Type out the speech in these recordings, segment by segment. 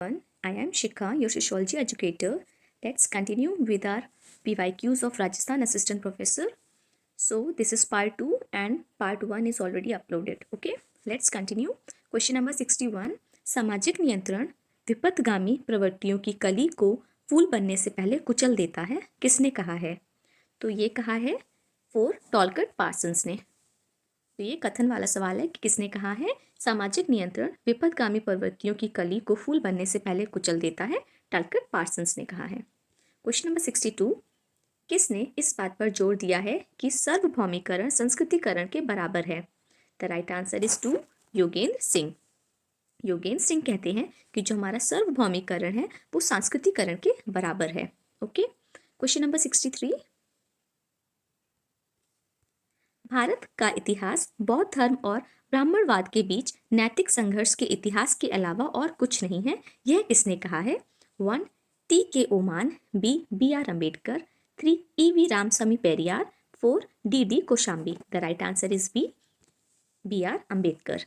Everyone, I am Shikha, your sociology educator. Let's continue with our PYQs of Rajasthan Assistant Professor. So this is part 2 and part 1 is already uploaded. Okay, let's continue. Question number 61. सामाजिक नियंत्रण विपथगामी प्रवृत्तियों की कली को फूल बनने से पहले कुचल देता है, किसने कहा है? तो ये कहा है टॉलकट पार्सन्स ने। तो ये कथन वाला सवाल है कि किसने कहा है सामाजिक नियंत्रण विपथगामी प्रवृत्तियों की कली को फूल बनने से पहले कुचल देता है? टॉलकट पार्सन्स ने कहा है। क्वेश्चन नंबर 62, किसने इस बात पर जोर दिया है कि सार्वभौमिकरण संस्कृतिकरण के बराबर है? The right answer is 2, Yogendra Singh. Yogendra Singh कहते हैं कि जो हमारा सार्वभौमिकरण है वो सांस्कृतिकरण के बराबर है। ओके, क्वेश्चन नंबर 63, भारत का इतिहास बौद्ध धर्म और ब्राह्मणवाद के बीच नैतिक संघर्ष के इतिहास के अलावा और कुछ नहीं है, यह किसने कहा है? 1. T.K. Oommen, B R Ambedkar, 3. E.V. Ramaswamy Periyar, 4. D.D. Kosambi. The right answer is B R Ambedkar.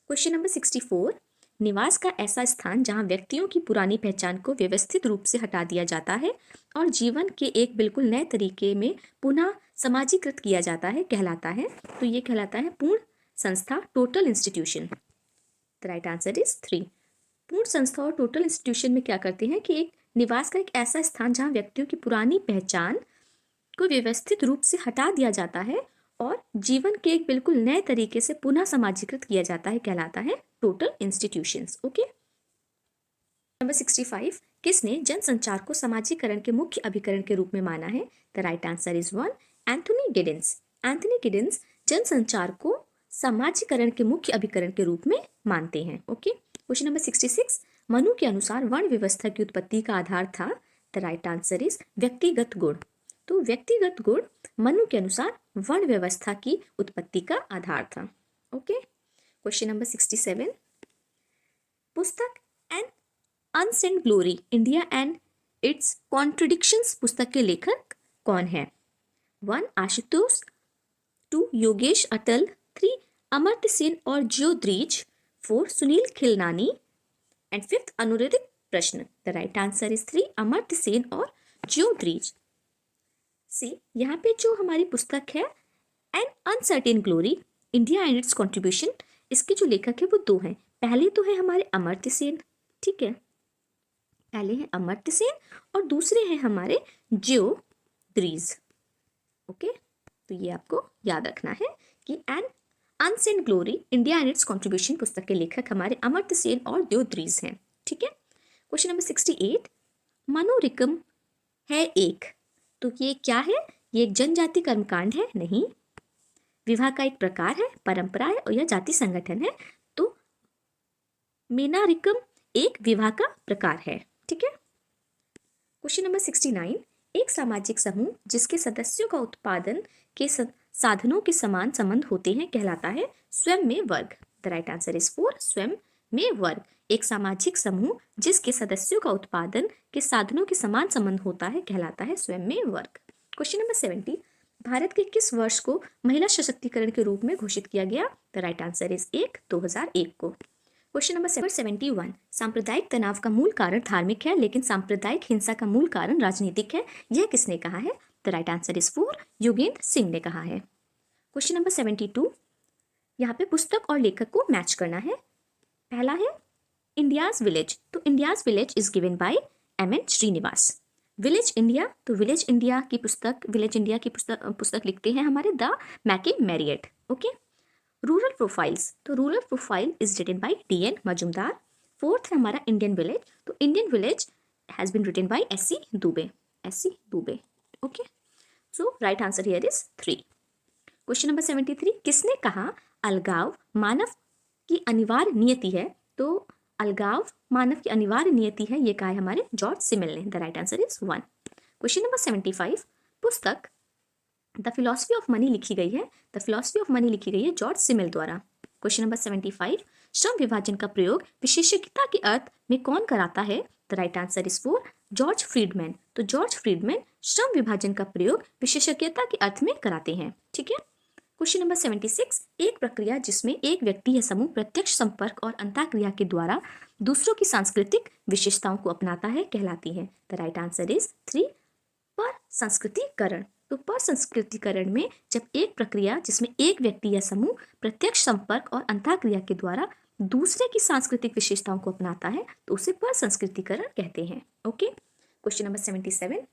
Question number 64, निवास का ऐसा स्थान जहां व्यक्तियों की पुरानी पहचान को व्यवस्थित रूप से हटा दिया जाता है और जीवन के एक बिल्कुल नए तरीके में पुनः समाजीकृत किया जाता है कहलाता है? तो ये कहलाता है पूर्ण संस्था, total institution. The right answer is 3। पूर्ण संस्था और टोटल इंस्टीट्यूशन में क्या करते हैं कि एक निवास का एक ऐसा स्थान जहां व्यक्तियों की पुरानी पहचान को व्यवस्थित रूप से हटा दिया जाता है और जीवन के एक बिल्कुल नए तरीके से पुनः समाजीकृत किया जाता है कहलाता है टोटल इंस्टीट्यूशंस। ओके, नंबर 65, किसने जनसंचार को समाजीकरण के मुख्य अभिकरण के रूप में माना है? The right answer is 1, Anthony Giddens. Anthony Giddens जनसंचार को समाजीकरण के मुख्य अभिकरण के रूप में मानते हैं। ओके, क्वेश्चन नंबर 66, मनु के अनुसार वर्ण व्यवस्था की उत्पत्ति का आधार था? द राइट आंसर इज व्यक्तिगत गुण। तो व्यक्तिगत गुण मनु के अनुसार वर्ण व्यवस्था की उत्पत्ति का आधार था। ओके, क्वेश्चन नंबर 67, पुस्तक an ancient glory India and its contradictions पुस्तक के लेखक कौन है? 1. आशुतोष, 2. योगेश अटल, 3. अमर्त्य सेन और जियो द्रीज, 4. सुनील खिलनानी एंड 5th अनुरित प्रश्न। The right answer is 3, Amartya Sen और जियो द्रीज। सी, यहाँ पे जो हमारी पुस्तक है N uncertain glory India and its contribution, इसके जो लेखक है वो 2 हैं। पहले तो है हमारे अमर्त्य सेन, ठीक है, पहले हैं अमर्त्य सेन और दूसरे हैं हमारे जियो द्रीज। ओके, तो ये आपको याद रखना है कि an ancient glory India and its contribution पुस्तक के लेखक हमारे अमर्त्य सेन और जियो द्रीज हैं। ठीक है, क्वेश्चन नंबर 68, मनोरिकम है एक, तो ये क्या है? ये एक जनजाति कर्मकांड है? नहीं। विवाह का एक प्रकार है, परंपरा है और यह जाति संगठन है। तो मेनारिकम एक विवाह का प्रकार है। ठीक है, क्वेश्चन नंबर 69, एक सामाजिक समूह जिसके सदस्यों का उत्पादन के साधनों के समान संबंध होते हैं कहलाता है स्वयं में वर्ग। द राइट आंसर इज 4, स्वयं में वर्ग। एक सामाजिक समूह जिसके सदस्यों का उत्पादन के साधनों के समान संबंध होता है कहलाता है स्वयं में वर्ग। क्वेश्चन नंबर 70, भारत के किस वर्ष को महिला सशक्तिकरण के रूप में घोषित किया गया? द राइट आंसर इज 2001 को। क्वेश्चन नंबर 71, सांप्रदायिक तनाव का मूल कारण धार्मिक है लेकिन सांप्रदायिक हिंसा का मूल कारण राजनीतिक है, यह किसने कहा है? The right answer is 4, Yogendra Singh ने कहा है। क्वेश्चन नंबर 72, यहाँ पे पुस्तक और लेखक को मैच करना है। पहला है इंडियाज विलेज, तो India's village is given by M N. Srinivas. Village India, तो विलेज इंडिया की पुस्तक लिखते हैं हमारे the McKim Marriott. Okay, rural profiles, तो rural profile is written by D.N. Majumdar. 4th है हमारा इंडियन विलेज, तो Indian village has been written by S.C. Dube. Okay, so right answer here is 3। Question number 73, किसने कहा अलगाव मानव की अनिवार्य नियति है? तो अलगाव मानव की अनिवार्य नियति है, ये कहा है हमारे जॉर्ज सिमिल ने। The right answer is 1। Question number 75, पुस्तक द फिलॉसफी ऑफ मनी लिखी गई है। द फिलॉसफी ऑफ मनी लिखी गई है जॉर्ज सिमिल द्वारा। क्वेश्चन नंबर 75, श्रम विभाजन का प्रयोग विशेषज्ञता के अर्थ में कौन कराता है? The right answer is 4, George Friedman. तो जॉर्ज फ्रीडमैन श्रम विभाजन का प्रयोग विशेषज्ञता के अर्थ में कराते हैं। ठीक है, क्वेश्चन नंबर 76, एक प्रक्रिया जिसमें एक व्यक्ति या समूह प्रत्यक्ष संपर्क और अंतःक्रिया के द्वारा दूसरों की सांस्कृतिक विशेषताओं को अपनाता है कहलाती है। द राइट आंसर इज 3, पर संस्कृतिकरण। तो पर संस्कृतिकरण में जब एक प्रक्रिया जिसमें एक व्यक्ति या समूह प्रत्यक्ष संपर्क और अंतःक्रिया के द्वारा दूसरे की सांस्कृतिक विशेषताओं को अपनाता है तो उसे पर संस्कृतिकरण कहते हैं। ओके, क्वेश्चन नंबर 77,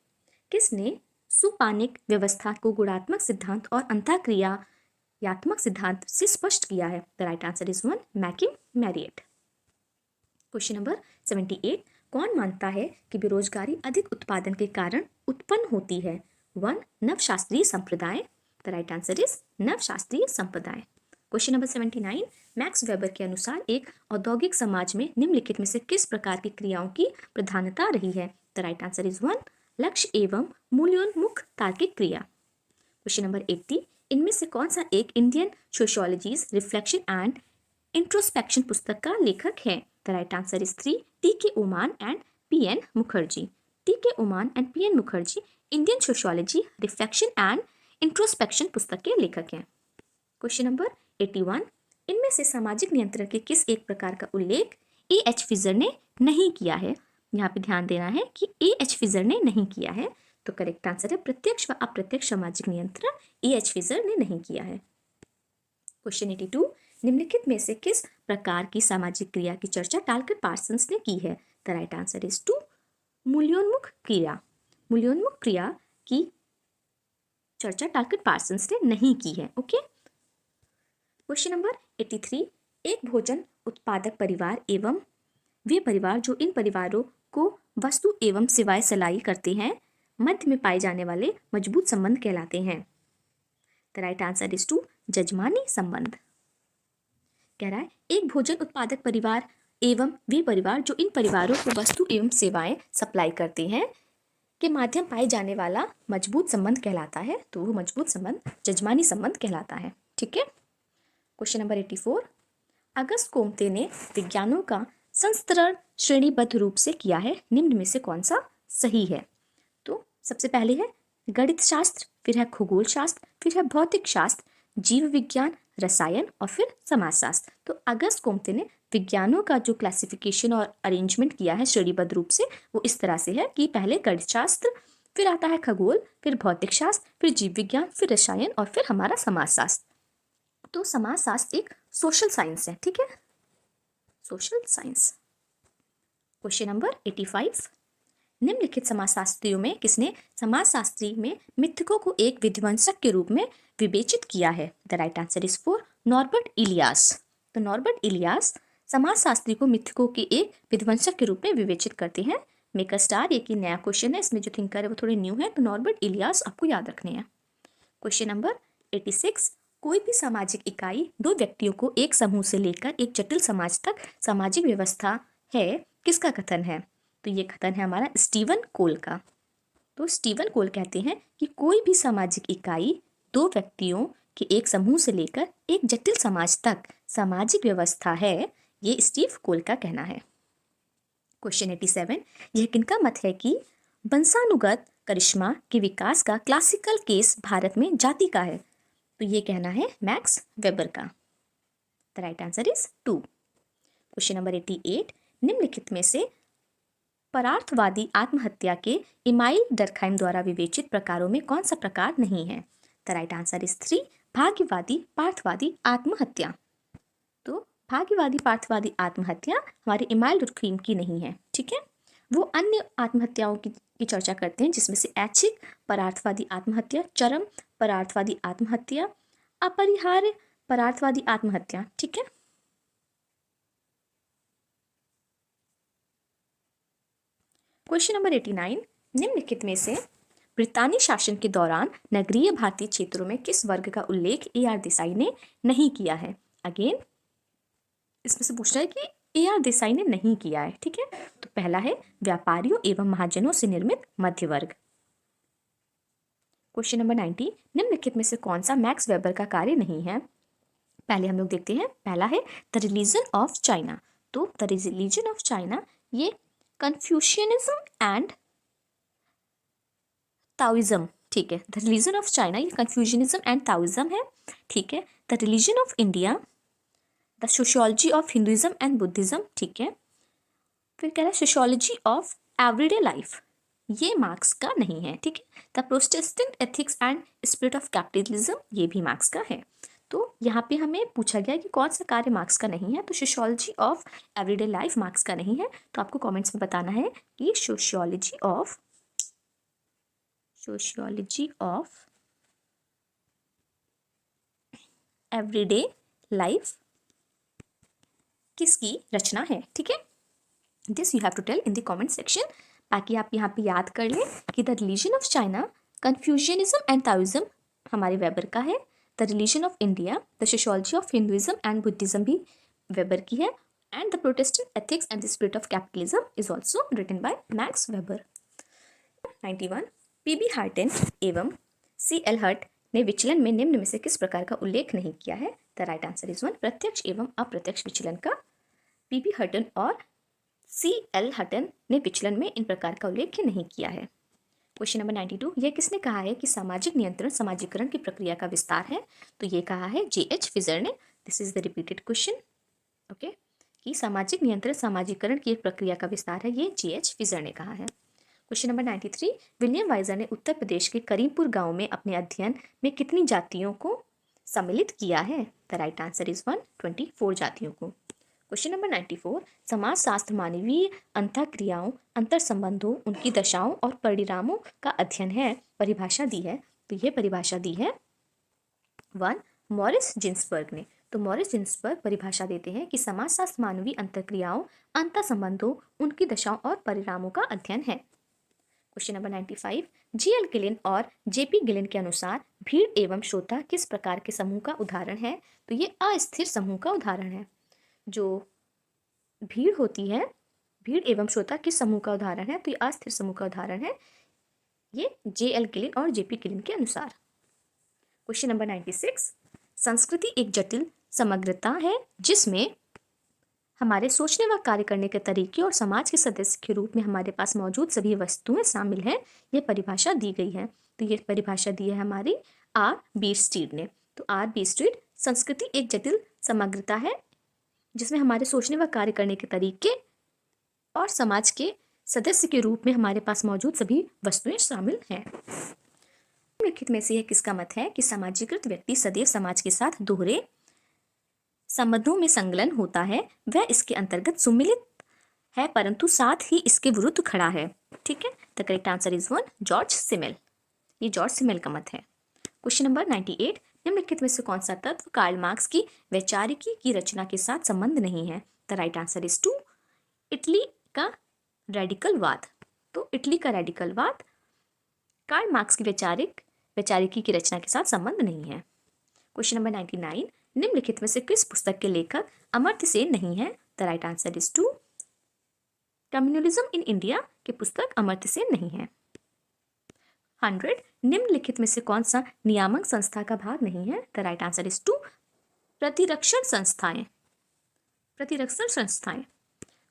किसने सुपानिक व्यवस्था को गुणात्मक सिद्धांत और अंतःक्रियात्मक सिद्धांत से स्पष्ट किया है? The right answer is 1, मैकिम Marriott. Question number 78, कौन मानता है कि बेरोजगारी अधिक उत्पादन के कारण उत्पन्न होती है? 1, नवशास्त्रीय संप्रदाय। द राइट आंसर इज नवशास्त्रीय संप्रदाय। क्वेश्चन नंबर 79, मैक्स वेबर के अनुसार एक औद्योगिक समाज में निम्नलिखित में से किस प्रकार की क्रियाओं की प्रधानता रही है? द राइट आंसर इज 1, लक्ष्य एवं मूल्योन्मुख तार्किक क्रिया। क्वेश्चन नंबर 80, इनमें से कौन सा एक इंडियन सोशियोलॉजीज रिफ्लेक्शन एंड इंट्रोस्पेक्शन पुस्तक का लेखक है? The right answer is 3, TK. Oman and PN. Mukherjee. TK. Oman and PN. Mukherjee Indian sociology reflection and introspection पुस्तक के लेखक हैं। क्वेश्चन नंबर 81, इनमें से सामाजिक नियंत्रण के किस एक प्रकार का उल्लेख ए.एच. फिजर ने नहीं किया है? यहाँ पे ध्यान देना है कि ए.एच. फिजर ने नहीं किया है, तो करेक्ट आंसर है प्रत्यक्ष व अप्रत्यक्ष सामाजिक नियंत्रण ए.एच. फिजर ने नहीं किया है। क्वेश्चन 82, निम्नलिखित में से किस प्रकार की सामाजिक क्रिया की चर्चा टालकर पार्सन्स ने की है? द राइट आंसर इज 2, मूल्योन्मुख क्रिया। मूल्योन्मुख क्रिया की चर्चा टालकर पार्सन्स ने नहीं की है। ओके, क्वेश्चन नंबर 83, एक भोजन उत्पादक परिवार एवं वे परिवार जो इन परिवारों को वस्तु एवं सेवाएं सलाई करते हैं मध्य में पाए जाने वाले मजबूत संबंध कहलाते हैं। द राइट आंसर इज 2, जजमानी संबंध। कह रहा है एक भोजन उत्पादक परिवार एवं वे परिवार जो इन परिवारों को वस्तु एवं सेवाएं सप्लाई करते हैं के माध्यम पाए जाने वाला मजबूत संबंध कहलाता है, तो वो मजबूत संबंध जजमानी संबंध कहलाता है। ठीक है, क्वेश्चन नंबर 84, अगस्त कोम्ते ने विज्ञानों का संस्तरण श्रेणीबद्ध रूप से किया है, निम्न में से कौन सा सही है? तो सबसे पहले है गणित शास्त्र, फिर है खगोल शास्त्र, फिर है भौतिक शास्त्र, जीव विज्ञान, रसायन और फिर समाजशास्त्र। तो अगस्त कोम्ते ने विज्ञानों का जो क्लासिफिकेशन और अरेंजमेंट किया है श्रेणीबद्ध रूप से वो इस तरह से है कि पहले गणित शास्त्र, फिर आता है खगोल, फिर भौतिक शास्त्र, फिर जीव विज्ञान, फिर रसायन और फिर हमारा समाजशास्त्र। तो समाजशास्त्र एक सोशल साइंस है। ठीक है, सोशल साइंस। क्वेश्चन नंबर 85, निम्नलिखित समाजशास्त्रियों में किसने समाजशास्त्री में मिथकों को एक विध्वंसक के रूप में विवेचित किया है? The right answer is 4, Norbert Ilyas. तो नॉर्बर्ट इलियास समाजशास्त्री को मिथकों के एक विध्वंसक के रूप में विवेचित करते हैं। मेक अ स्टार एक ही नया क्वेश्चन है, इसमें जो थिंकर है वो थोड़े न्यू है, तो नॉर्बर्ट इलियास आपको याद रखने हैं। क्वेश्चन नंबर 86, कोई भी सामाजिक इकाई दो व्यक्तियों को एक समूह से लेकर एक जटिल समाज तक सामाजिक व्यवस्था है, किसका कथन है? तो ये कथन है हमारा स्टीवन कोल का। तो स्टीवन कोल कहते हैं कि कोई भी सामाजिक इकाई दो व्यक्तियों के एक समूह से लेकर एक जटिल समाज तक सामाजिक व्यवस्था है, ये स्टीव कोल का कहना है। क्वेश्चन 87, यह किनका मत है कि वंशानुगत करिश्मा के विकास का क्लासिकल केस भारत में जाति का है? तो ये कहना है मैक्स वेबर का। The right answer is 2। Question number 88, निम्नलिखित में से परार्थवादी आत्महत्या के इमाइल डर्कहाइम द्वारा विवेचित प्रकारों में कौन सा प्रकार नहीं है? द राइट आंसर इज 3, भाग्यवादी पार्थवादी आत्महत्या। तो भाग्यवादी पार्थवादी आत्महत्या हमारे इमाइल डर्कहाइम की नहीं है। ठीक है, वो अन्य आत्महत्याओं की चर्चा करते हैं जिसमें से ऐच्छिक परार्थवादी आत्महत्या, चरम परार्थवादी आत्महत्या, अपरिहार्य परार्थवादी आत्महत्या। ठीक है, क्वेश्चन नंबर 89, निम्नलिखित में से ब्रितानी शासन के दौरान नगरीय भारतीय क्षेत्रों में किस वर्ग का उल्लेख ए.आर. देसाई ने नहीं किया है? अगेन इसमें से पूछ रहा है कि ए.आर. देसाई ने नहीं किया है। ठीक है, तो पहला है व्यापारियों एवं महाजनों से निर्मित मध्य वर्ग। क्वेश्चन नंबर 90, निम्नलिखित में से कौन सा मैक्स वेबर का कार्य नहीं है? पहले हम लोग देखते हैं, पहला है द रिलीजन ऑफ चाइना। तो द रिलीजन ऑफ चाइना ये कन्फ्यूशियनिज्म एंड ताओइज्म ठीक है। द रिलीजन ऑफ चाइना, ये कन्फ्यूजनिज्म एंड ताओइज्म है। ठीक है। The religion of India, the sociology of Hinduism and Buddhism. ठीक है। फिर कह रहा है सोशियोलॉजी ऑफ एवरीडे लाइफ, ये मार्क्स का नहीं है। ठीक है। The Protestant ethics and spirit of capitalism, ये भी मार्क्स का है। तो यहाँ पे हमें पूछा गया कि कौन सा कार्य मार्क्स का नहीं है, तो sociology of everyday life marks का नहीं है। तो आपको कमेंट्स में बताना है कि सोशियोलॉजी ऑफ एवरीडे लाइफ किसकी रचना है। ठीक है। This you have to tell in the comment section, ताकि आप यहाँ पे याद कर लें कि the religion of China, Confucianism and Taoism हमारे वेबर का है। The religion of India, the sociology of Hinduism and Buddhism भी वेबर की है। And the Protestant ethics and the spirit of capitalism is also written by Max Weber. 91 PB Horton एवं सी.एल. Hunt ने विचलन में निम्न में से किस प्रकार का उल्लेख नहीं किया है। द राइट आंसर इज 1 प्रत्यक्ष एवं अप्रत्यक्ष विचलन का पीबी हर्टन और सी.एल. हटन ने विचलन में इन प्रकार का उल्लेख नहीं किया है। क्वेश्चन नंबर 92, यह किसने कहा है कि सामाजिक नियंत्रण समाजीकरण की प्रक्रिया का विस्तार है। तो ये कहा है जे.एच. फिजर ने। This is the repeated question. Okay, कि सामाजिक नियंत्रण समाजीकरण की एक प्रक्रिया का विस्तार है, ये जे.एच. फिजर ने कहा है। क्वेश्चन नंबर 93, विलियम वाइजर ने उत्तर प्रदेश के करीमपुर गांव में अपने अध्ययन में कितनी जातियों को सम्मिलित किया है। द राइट आंसर इज 1 24 जातियों को। क्वेश्चन नंबर 94, समाज शास्त्र मानवीय अंतःक्रियाओं, अंतर संबंधों, उनकी दशाओं और परिणामों का अध्ययन है। परिभाषा दी है, तो यह परिभाषा दी है 1 मॉरिस जिन्सबर्ग ने। तो मॉरिस जिन्सबर्ग परिभाषा देते हैं कि समाज शास्त्र मानवीय अंतःक्रियाओं, अंतर संबंधों, उनकी दशाओं और परिणामों का अध्ययन है। Question number 95, GL. गिलिन और जे.पी. गिलिन के अनुसार भीड़ एवं श्रोता किस प्रकार के समूह का उदाहरण है। तो ये अस्थिर समूह का उदाहरण है। जो भीड़ होती है, भीड़ एवं श्रोता किस समूह का उदाहरण है, तो ये अस्थिर समूह का उदाहरण है, ये जे.एल. गिलिन और जे.पी. गिलिन के अनुसार। क्वेश्चन नंबर 96, संस्कृति एक जटिल समग्रता है जिसमें हमारे सोचने व कार्य करने के तरीके और समाज के सदस्य के रूप में हमारे पास मौजूद सभी वस्तुएं शामिल हैं। यह परिभाषा दी गई है। तो ये परिभाषा दी है हमारी R.B. ने। तो R.B. संस्कृति एक जटिल समग्रता है जिसमें हमारे सोचने व कार्य करने के तरीके और समाज के सदस्य के रूप में हमारे पास मौजूद सभी वस्तुएं शामिल हैं। निम्नलिखित में से यह किसका मत है कि सामाजिकृत व्यक्ति सदैव समाज के साथ दोहरे संबंधों में संलग्न होता है, वह इसके अंतर्गत सम्मिलित है परंतु साथ ही इसके विरुद्ध खड़ा है। ठीक है। The correct answer is 1 George Simmel. ये जॉर्ज सिमेल का मत है। क्वेश्चन नंबर 98, निम्नलिखित में से कौन सा तत्व कार्ल मार्क्स की वैचारिकी की रचना के साथ संबंध नहीं है। The right answer is 2 Italy का रेडिकलवाद। तो इटली का रेडिकलवाद कार्ल मार्क्स की वैचारिकी की रचना के साथ संबंध नहीं है। क्वेश्चन नंबर 99, निम्नलिखित में से किस पुस्तक के लेखक अमर्त्य सेन नहीं है। The right answer is 2 communalism in India के पुस्तक अमर्त्य सेन नहीं है। 100, निम्नलिखित में से कौन सा नियामक संस्था का भाग नहीं है। द राइट आंसर इज 2 प्रतिरक्षण संस्थाएं।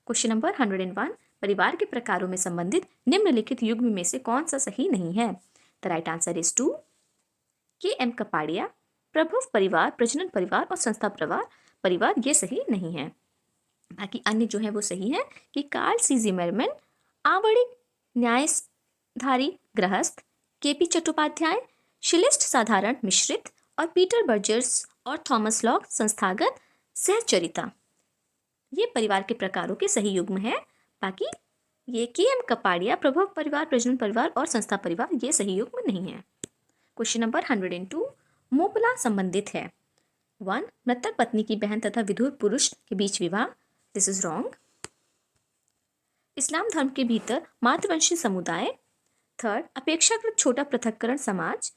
क्वेश्चन नंबर 101, परिवार के प्रकारों में संबंधित निम्नलिखित युग्म में से कौन सा सही नहीं है। The right answer is 2 K.M. Kapadia, प्रभुव परिवार, प्रजनन परिवार और संस्था परिवार ये सही नहीं है। बाकी अन्य जो है वो सही है कि कार्ल सी जिमरमैन, आवरणिक न्यायधारी गृहस्थ, के.पी. चट्टोपाध्याय, शिलिस्ट साधारण मिश्रित और पीटर बर्जर्स और थॉमस लॉक संस्थागत सहचरिता, ये परिवार के प्रकारों के सही युग्म है। बाकी ये K.M. कपाड़िया, प्रभुव परिवार, प्रजनन परिवार और संस्था परिवार ये सही युग्म नहीं है। क्वेश्चन नंबर 102, मोपला संबंधित है। 1 मृतक पत्नी की बहन तथा विधुर पुरुष के बीच विवाह, दिस इज रॉन्ग। इस्लाम धर्म के भीतर मातृवंशी समुदाय। 3 अपेक्षाकृत छोटा पृथक्करण समाज।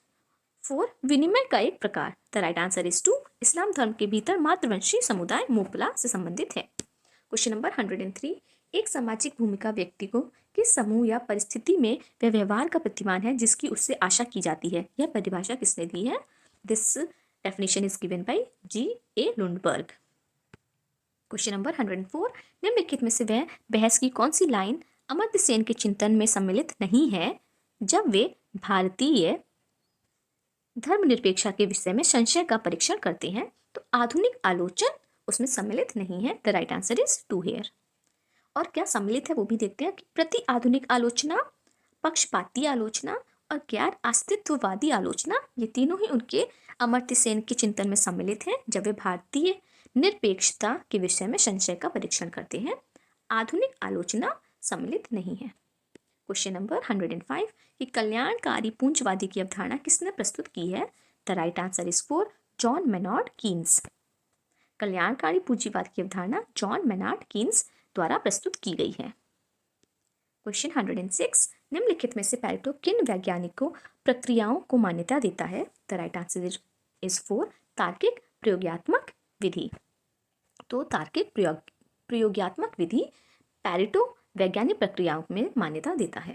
4 विनिमय का एक प्रकार। द राइट आंसर इज 2 इस्लाम धर्म के भीतर मातृवंशी समुदाय मोपला से संबंधित है। क्वेश्चन नंबर 103, एक सामाजिक भूमिका व्यक्ति को किस समूह या परिस्थिति में वह व्यवहार का प्रतिमान है जिसकी उससे आशा की जाती है। यह परिभाषा किसने दी है। This definition is given bye G.A. Lundberg. Question number 104, निम्नलिखित में से वह बहस की कौन सी लाइन अमर्त्य सेन के चिंतन में सम्मिलित नहीं है जब वे भारतीय धर्मनिरपेक्षता के विषय में संशय का परीक्षण करते हैं। तो आधुनिक आलोचन उसमें सम्मिलित नहीं है। The right answer is 2 here. और क्या सम्मिलित है वो भी देखते हैं कि प्रति आधुनिक आलोचना, पक्षपाती आलोचना और गैर अस्तित्ववादी आलोचना, ये तीनों ही उनके अमर्त्य सेन के चिंतन में सम्मिलित हैं जब वे भारतीय निरपेक्षता के विषय में संशय का परीक्षण करते हैं। आधुनिक आलोचना सम्मिलित नहीं है। क्वेश्चन नंबर 105 कि कल्याणकारी पूंजवादी की अवधारणा किसने प्रस्तुत की है? The right answer is 4 John Maynard Keynes. कल्याणकारी पूंजीवाद की अवधारणा जॉन मेनार्ड कीन्स द्वारा प्रस्तुत की गई है। क्वेश्चन 106 निम्नलिखित में से पैरेटो किन वैज्ञानिकों प्रक्रियाओं को मान्यता देता है? द राइट आंसर इज 4 तार्किक प्रयोगात्मक विधि। तो तार्किक प्रयोगात्मक विधि पैरेटो वैज्ञानिक प्रक्रियाओं में मान्यता देता है।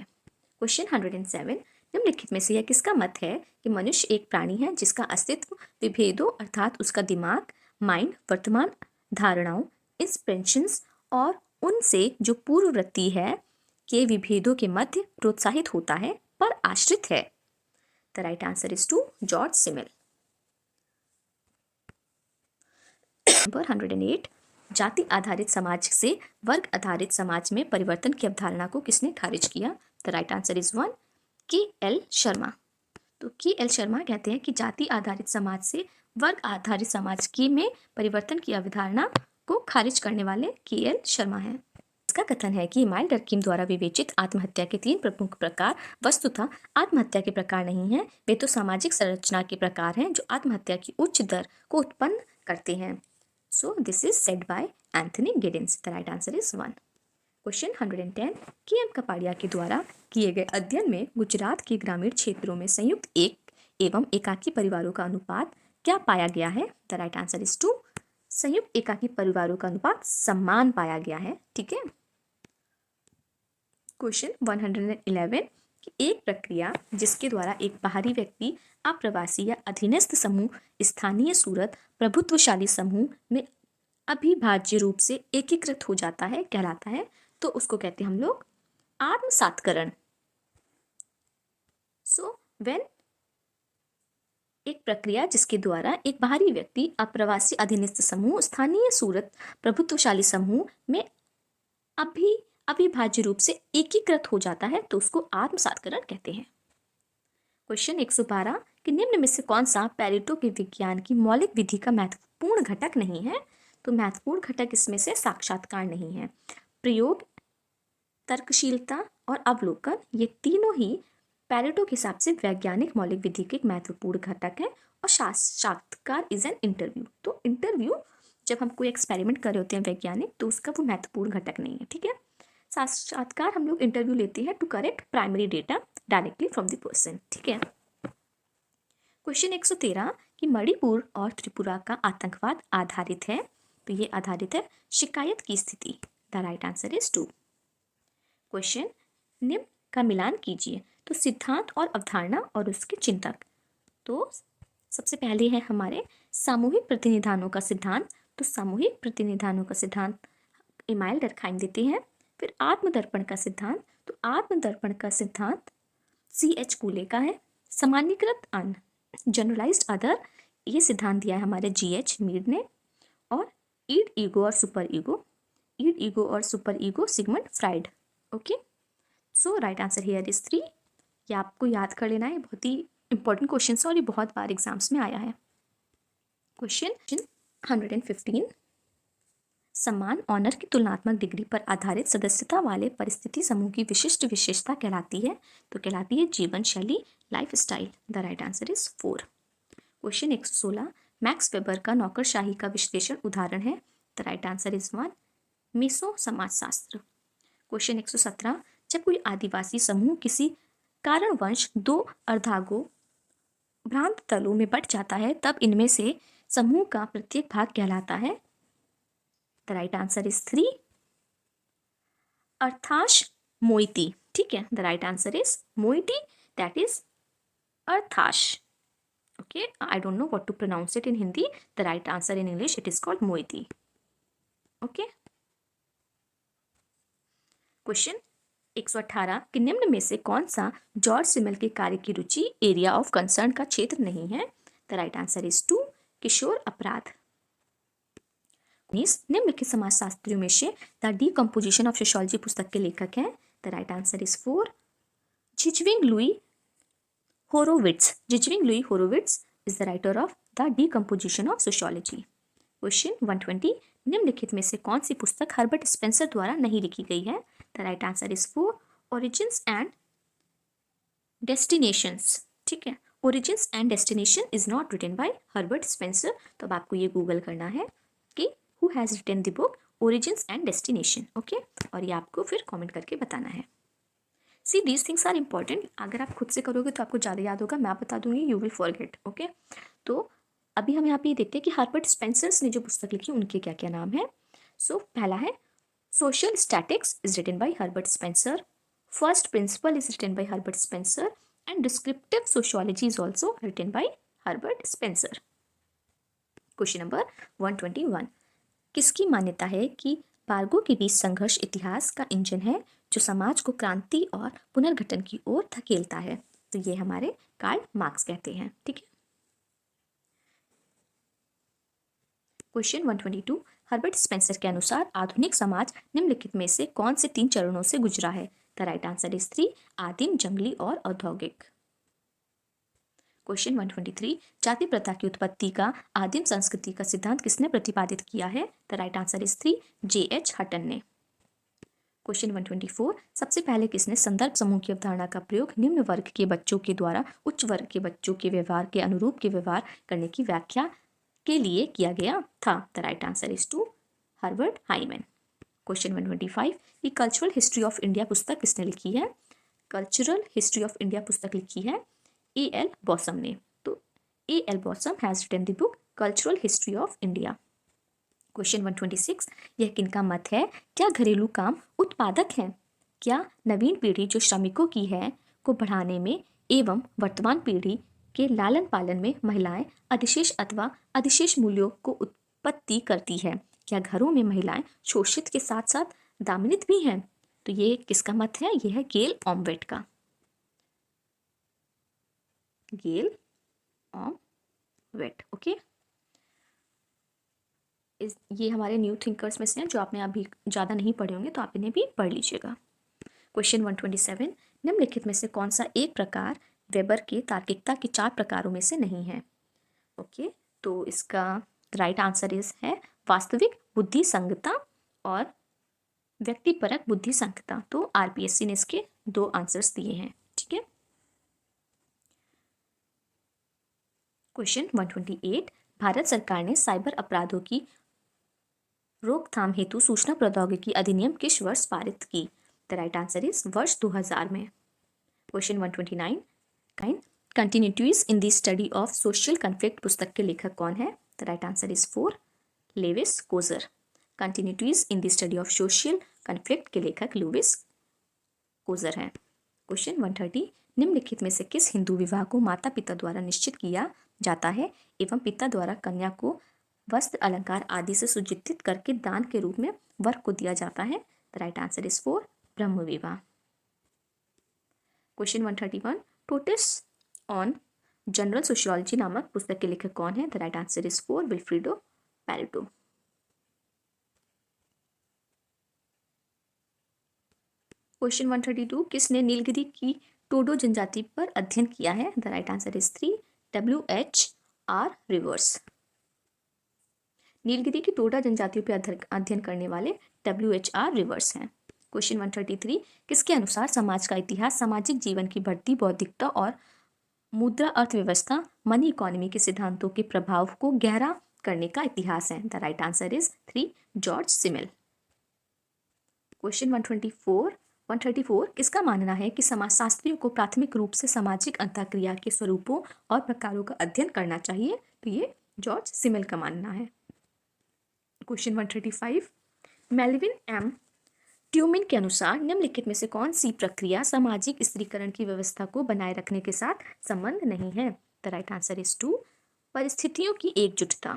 क्वेश्चन 107 निम्नलिखित में से यह किसका मत है कि मनुष्य एक प्राणी है जिसका अस्तित्व विभेदों अर्थात उसका दिमाग, माइंड, वर्तमान धारणाओं, इंस्पिरेशंस और उनसे जो पूर्ववृत्ति है के विभेदों के मध्य प्रोत्साहित होता है पर आश्रित है। The right answer is 2 George Simmel. Number 108 जाति आधारित समाज से वर्ग आधारित समाज में परिवर्तन की अवधारणा को किसने खारिज किया? The right answer is 1 KL. Sharma. तो के.एल. शर्मा कहते हैं कि जाति आधारित समाज से वर्ग आधारित समाज की में परिवर्तन की अवधारणा को खारिज करने वाले के.एल. शर्मा हैं। इसका कथन है कि इमाइल डर्कीम द्वारा विवेचित आत्महत्या के 3 प्रमुख प्रकार वस्तुतः आत्महत्या के प्रकार नहीं हैं, वे तो सामाजिक संरचना के प्रकार हैं जो आत्महत्या की उच्च दर को उत्पन्न करते हैं। So this is said by Anthony Giddens. The right answer is 1. Question 110 KM. Kapadia के द्वारा किए गए अध्ययन में गुजरात के ग्रामीण क्षेत्रों में संयुक्त एक एवं एकाकी परिवारों का अनुपात क्या पाया गया है? द राइट आंसर इज 2 संयुक्त एकाकी परिवारों का अनुपात समान पाया गया है। ठीक है। क्वेश्चन 111 कि एक प्रक्रिया जिसके द्वारा एक बाहरी व्यक्ति अप्रवासी या अधीनस्थ समूह स्थानीय सूरत प्रभुत्वशाली समूह में अविभाज्य रूप से एकीकृत हो जाता है कहलाता है, तो उसको कहते हैं हम लोग आत्मसात्करण। सो व्हेन एक प्रक्रिया जिसके द्वारा एक बाहरी व्यक्ति अप्रवासी अधीनस्थ समूह स्थानीय सूरत प्रभुत्वशाली समूह में अविभाज्य रूप से एकीकृत हो जाता है तो उसको आत्मसात्करण कहते हैं। क्वेश्चन 112 कि निम्न में से कौन सा पैरेटो के विज्ञान की मौलिक विधि का महत्वपूर्ण घटक नहीं है? तो महत्वपूर्ण घटक इसमें से साक्षात्कार नहीं है। प्रयोग, तर्कशीलता और अवलोकन ये तीनों ही पैरेटो के हिसाब से वैज्ञानिक मौलिक विधि के एक महत्वपूर्ण घटक है। और साक्षात्कार इज एन इंटरव्यू। तो इंटरव्यू जब हम कोई एक्सपेरिमेंट कर रहे होते हैं वैज्ञानिक तो उसका वो महत्वपूर्ण घटक नहीं है। ठीक है। साक्षात्कार हम लोग इंटरव्यू लेते हैं to correct primary data directly from the person. ठीक है। क्वेश्चन 113 कि मणिपुर और त्रिपुरा का आतंकवाद आधारित है, तो ये आधारित है शिकायत की स्थिति। The right answer is 2। Question निम्न का मिलान कीजिए। तो सिद्धांत और अवधारणा और उसके चिंतक। तो सबसे पहले है हमारे सामूहिक प्रतिनिधानों का सिद्धांत। तो सामूहिक प्रतिनिधानों का सिद्धांत इमाइल डर्खाइम देते हैं। फिर आत्मदर्पण का सिद्धांत। तो आत्मदर्पण का सिद्धांत C.H. कूले का है। सामान्यीकृत अन जनरलाइज्ड अदर ये सिद्धांत दिया है हमारे G.H. मीड ने। और ईड ईगो और super ego Sigmund Freud. Okay. So right answer here is 3। ये आपको याद कर लेना है, बहुत ही इंपॉर्टेंट क्वेश्चन है और ये बहुत बार एग्जाम्स में आया है। क्वेश्चन 115 समान ऑनर की तुलनात्मक डिग्री पर आधारित सदस्यता वाले परिस्थिति समूह की विशिष्ट विशेषता कहलाती है, तो कहलाती है जीवन शैली, life style. The right answer is 4। Question 116 max weber का नौकरशाही का विश्लेषण उदाहरण है। The right answer is 1 meso समाजशास्त्र। क्वेश्चन 117 जब कोई आदिवासी समूह किसी कारणवश 2 अर्धांगों भ्रांत तलों में बट जाता है तब इनमें से समूह का प्रत्येक भाग कहलाता है। द राइट आंसर इज 3 अर्थाश मोइती। ठीक है। The right answer is moiety, that is अर्थाश। Okay, I don't know what to pronounce it in Hindi. The right answer in English, it is called moiety. Okay. Question 118 कि निम्न में से कौन सा जॉर्ज सिमल के कार्य की रुचि एरिया ऑफ कंसर्न का क्षेत्र नहीं है? द राइट आंसर इज 2 किशोर अपराध। 19 निम्नलिखित समाजशास्त्रियों में से द डीकम्पोजिशन ऑफ सोशियोलॉजी पुस्तक के लेखक हैं? The right answer is 4 Irving Louis Horowitz. Irving Louis Horowitz is the writer of the decomposition of sociology. Question 120 निम्नलिखित में से कौन सी पुस्तक हर्बर्ट स्पेंसर द्वारा नहीं लिखी गई है? The right answer is 4 origins and destinations. ठीक है, origins and destination is not written by Herbert Spencer. तो अब आपको ये गूगल करना है कि who has written the book origins and destination. Okay, और ये आपको फिर कमेंट करके बताना है। See these things are important. अगर आप खुद से करोगे तो आपको ज़्यादा याद होगा, मैं बता दूंगी, यू विल फॉरगेट। ओके, तो अभी हम यहाँ पे देखते हैं कि हर्बर्ट स्पेंसर्स ने जो पुस्तक लिखी उनके क्या क्या नाम है। सो पहला है social statics is written by Herbert Spencer. First principle is written by Herbert Spencer and descriptive sociology is also written by Herbert Spencer. Question number 121 किसकी मान्यता है कि बार्गो के बीच संघर्ष इतिहास का इंजन है जो समाज को क्रांति और पुनर्गठन की ओर धकेलता है? तो ये हमारे कार्ल मार्क्स कहते हैं। ठीक है, क्वेश्चन 122 हर्बर्ट स्पेंसर के अनुसार आधुनिक समाज निम्नलिखित में से कौन से 3 चरणों से गुजरा है? द राइट आंसर इज 3 आदिम, जंगली और औद्योगिक। क्वेश्चन 123 जाति प्रथा की उत्पत्ति का आदिम संस्कृति का सिद्धांत किसने प्रतिपादित किया है? The right answer is 3 J.H. हटन ने। क्वेश्चन 124 सबसे पहले किसने संदर्भ समूह की अवधारणा का प्रयोग निम्न वर्ग के बच्चों के द्वारा उच्च वर्ग के बच्चों के व्यवहार के अनुरूप के व्यवहार करने की व्याख्या के लिए किया गया था? The right answer is 2 Herbert Hyman. Question 125 ये कल्चरल हिस्ट्री ऑफ इंडिया पुस्तक किसने लिखी है? कल्चरल हिस्ट्री ऑफ इंडिया पुस्तक लिखी है A.L. बॉसम ने। तो A.L. Basham has written the book cultural history of India. Question 126 यह किनका मत है? क्या घरेलू काम उत्पादक हैं? क्या नवीन पीढ़ी जो श्रमिकों की है को बढ़ाने में एवं वर्तमान पीढ़ी के लालन पालन में महिलाएं अधिशेष अथवा अधिशेष मूल्यों को उत्पत्ति करती है? क्या घरों में महिलाएं शोषित के साथ साथ दामिनित भी हैं? तो ये किसका मत है? यह है गेल ऑमवेट का। गेल ऑमवेट। ओके, ये हमारे न्यू थिंकर्स में से हैं जो आपने अभी ज़्यादा नहीं पढ़े होंगे, तो आप इन्हें भी पढ़ लीजिएगा। क्वेश्चन 127 निम्नलिखित में से कौन सा एक प्रकार वेबर के तार्किकता के 4 प्रकारों में से नहीं है? ओके, तो इसका राइट आंसर इज है वास्तविक बुद्धि संगता और व्यक्तिपरक बुद्धि संगता। तो RPSC ने इसके 2 आंसर्स दिए हैं। ठीक है, क्वेश्चन 128 भारत सरकार ने साइबर अपराधों की रोकथाम हेतु सूचना प्रौद्योगिकी अधिनियम किस वर्ष पारित की? द राइट आंसर इज वर्ष 2000 में। Question 129 continuities in the study of social conflict पुस्तक के लेखक कौन है? The right answer is 4 Lewis Coser. Continuities in the study of social conflict के लेखक लुइस कोजर हैं। क्वेश्चन 130 निम्नलिखित में से किस हिंदू विवाह को माता पिता द्वारा निश्चित किया जाता है एवं पिता द्वारा कन्या को वस्त्र अलंकार आदि से सुजित करके दान के रूप में वर को दिया जाता है? द राइट आंसर इज 4 ब्रह्म विवाह। क्वेश्चन 131 टोटिस ऑन जनरल सोशियोलॉजी नामक पुस्तक के लेखक कौन है? The right answer is 4 Vilfredo Pareto. Question 132 किसने नीलगिरी की टोडो जनजाति पर अध्ययन किया है? The right answer is 3 WHR reverse. Nilgiri की टोडा जनजातियों पर अध्ययन करने वाले WHR रिवर्स हैं। क्वेश्चन 133 किसके अनुसार समाज का इतिहास सामाजिक जीवन की बढ़ती बौद्धिकता और मुद्रा अर्थव्यवस्था मनी इकोनॉमी के सिद्धांतों के प्रभाव को गहरा करने का इतिहास है? The right answer is 3 George simile. Question 134 किसका मानना है कि समाजशास्त्रियों को प्राथमिक रूप से सामाजिक अंतःक्रिया के स्वरूपों और प्रकारों का अध्ययन करना चाहिए? तो ये जॉर्ज सिमिल का मानना है। क्वेश्चन 135 मेल्विन एम ट्यूमिन के अनुसार निम्नलिखित में से कौन सी प्रक्रिया सामाजिक स्त्रीकरण की व्यवस्था को बनाए रखने के साथ संबंध नहीं है? द राइट आंसर इज 2 परिस्थितियों की एकजुटता।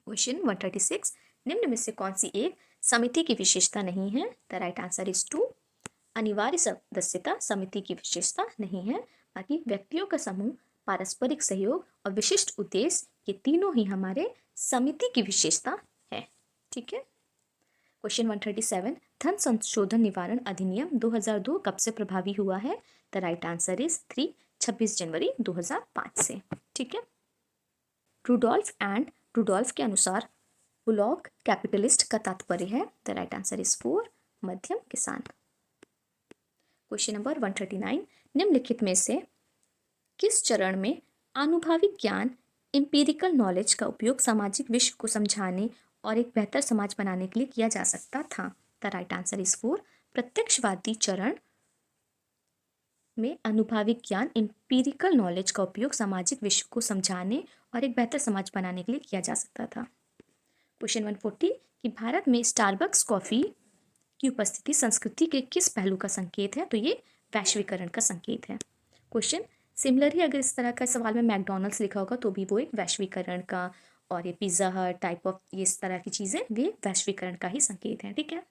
क्वेश्चन 136 निम्न में से कौन सी एक समिति की विशेषता नहीं है? द राइट आंसर इज 2 अनिवार्य सदस्यता समिति की विशेषता नहीं है, बाकी व्यक्तियों का समूह, पारस्परिक सहयोग और विशिष्ट उद्देश्य, ये तीनों ही हमारे समिति की विशेषता है। ठीक है। क्वेश्चन 137, धन संशोधन निवारण अधिनियम 2002 कब से प्रभावी हुआ है? द राइट आंसर इज 26 जनवरी 2005 से। ठीक है। रुडोल्फ के अनुसार बुलॉक कैपिटलिस्ट का तात्पर्य है। द राइट आंसर इज 4, मध्यम किसान। क्वेश्चन नंबर 139, निम्नलिखित में से किस चरण में आनुभविक ज्ञान एम्पिरिकल नॉलेज का उपयोग सामाजिक विश्व को समझाने और एक बेहतर समाज बनाने के लिए किया जा सकता था? द राइट आंसर इज 4, प्रत्यक्षवादी चरण में अनुभविक ज्ञान एम्पिरिकल नॉलेज का उपयोग सामाजिक विश्व को समझाने और एक बेहतर समाज बनाने के लिए किया जा सकता था। क्वेश्चन 140, कि भारत में स्टारबक्स कॉफी की उपस्थिति संस्कृति के किस पहलू का संकेत है? तो ये वैश्वीकरण का संकेत है। क्वेश्चन सिमिलरली अगर इस तरह का सवाल में मैकडॉनल्ड्स लिखा होगा तो भी वो एक वैश्वीकरण का, और ये पिज्जा हट टाइप ऑफ ये इस तरह की चीजें वे वैश्वीकरण का ही संकेत है। ठीक है।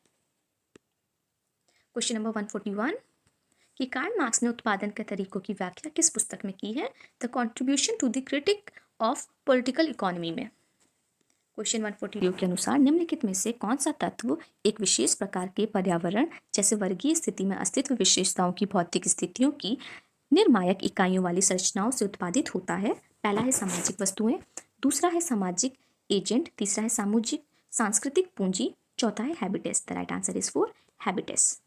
क्वेश्चन नंबर 141, कि कार्ल मार्क्स ने उत्पादन के तरीकों की व्याख्या किस पुस्तक में की है? The contribution to the critique of political economy में। क्वेश्चन 142 के अनुसार निम्नलिखित में से कौन सा तत्व एक विशेष प्रकार के पर्यावरण जैसे वर्गीय स्थिति में अस्तित्व विशेषताओं की भौतिक स्थितियों की निर्मायक इकाइयों वाली संरचनाओं से उत्पादित होता है? पहला है सामाजिक वस्तुएं, दूसरा है सामाजिक एजेंट, तीसरा है सामूहिक सांस्कृतिक पूंजी, चौथा है habitus. The right answer is 4, habitus.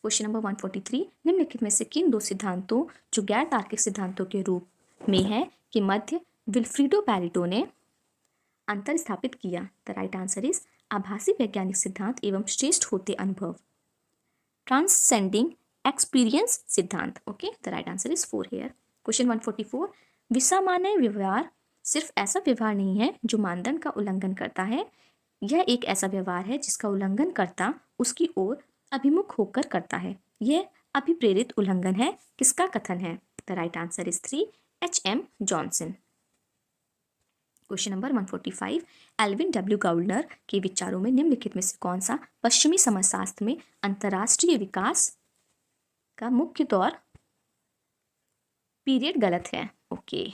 Question number 143, निम्नलिखित में से किन दो सिद्धांतों जो गैर तार्किक सिद्धांतों के रूप में है के मध्य विल्फ्रेडो पैरेटो ने अंतर स्थापित किया? द राइट आंसर इज आभासी वैज्ञानिक सिद्धांत एवं श्रेष्ठ होते अनुभव, ट्रांससेंडिंग एक्सपीरियंस सिद्धांत। Okay, the right answer is 4 here. Question 144, विसामान्य व्यवहार सिर्फ ऐसा व्यवहार नहीं है जो मानदंड का उल्लंघन करता है, यह एक ऐसा व्यवहार है जिसका उल्लंघन करता उसकी ओर अभिमुख होकर करता है। यह अभिप्रेरित उल्लंघन है। किसका कथन है? The right answer is 3, H.M. Johnson. Question number 145, Alvin W Gouldner के विचारों में निम्नलिखित में से कौन सा पश्चिमी समाजशास्त्र में अंतर्राष्ट्रीय विकास का मुख्य दौर पीरियड गलत है? ओके,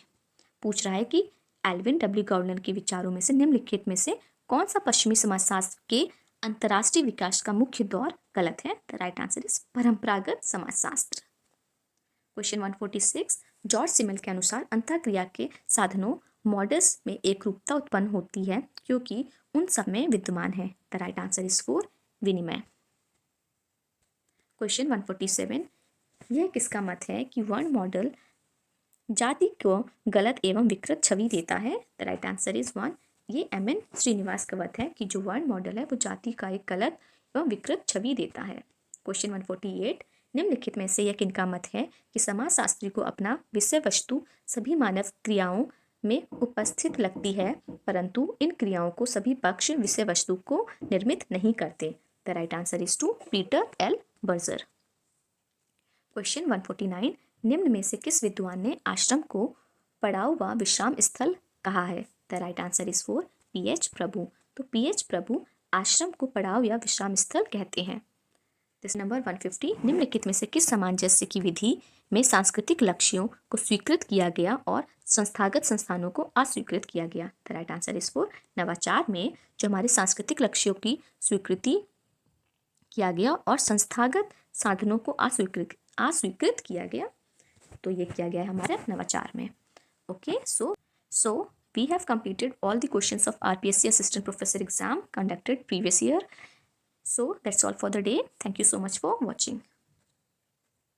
पूछ रहा है कि एल्विन डब्ल्यू गाउल्डनर के विचारों में से निम्नलिखित में से कौन सा पश्चिमी समाजशास्त्र के अंतर्राष्ट्रीय विकास का मुख्य दौर गलत है? द राइट आंसर इज परंपरागत समाजशास्त्र। क्वेश्चन 146, जॉर्ज सिमल के अनुसार अंतःक्रिया के साधनों मॉडल्स में एक रूपता उत्पन्न होती है क्योंकि उन सब में विद्यमान है। द राइट आंसर इज 4, विनिमय। क्वेश्चन 147, यह किसका मत है कि वर्ण मॉडल जाति को गलत एवं विकृत छवि देता है? द राइट आंसर इज 1, ये M.N. श्रीनिवास का मत है कि जो वर्ण मॉडल है वो जाति का एक गलत एवं विकृत छवि देता है। क्वेश्चन 148, निम्नलिखित में से यह किनका मत है कि समाजशास्त्री को अपना विषय वस्तु सभी मानव क्रियाओं में उपस्थित लगती है परंतु इन क्रियाओं को सभी पक्ष विषय वस्तु को निर्मित नहीं करते? The right answer is 2, Peter L Berger. Question 149, निम्न में से किस विद्वान ने आश्रम को पड़ाव व विश्राम स्थल कहा है? The right answer is 4, P.H. प्रभु। तो P.H. प्रभु आश्रम को पड़ाव या विश्राम स्थल कहते हैं। दिस नंबर 150, निम्नलिखित में से किस सामंजस्य की विधि में सांस्कृतिक लक्ष्यों को स्वीकृत किया गया और संस्थागत संस्थानों को अस्वीकृत किया गया? द राइट आंसर इज 4, नवाचार में जो हमारे सांस्कृतिक लक्ष्यों की स्वीकृति किया गया और संस्थागत साधनों को अस्वीकृत किया गया, तो ये किया गया है हमारे नवाचार में। Okay, so we have completed all the questions of RPSC Assistant Professor exam conducted previous year. So that's all for the day. Thank you so much for watching.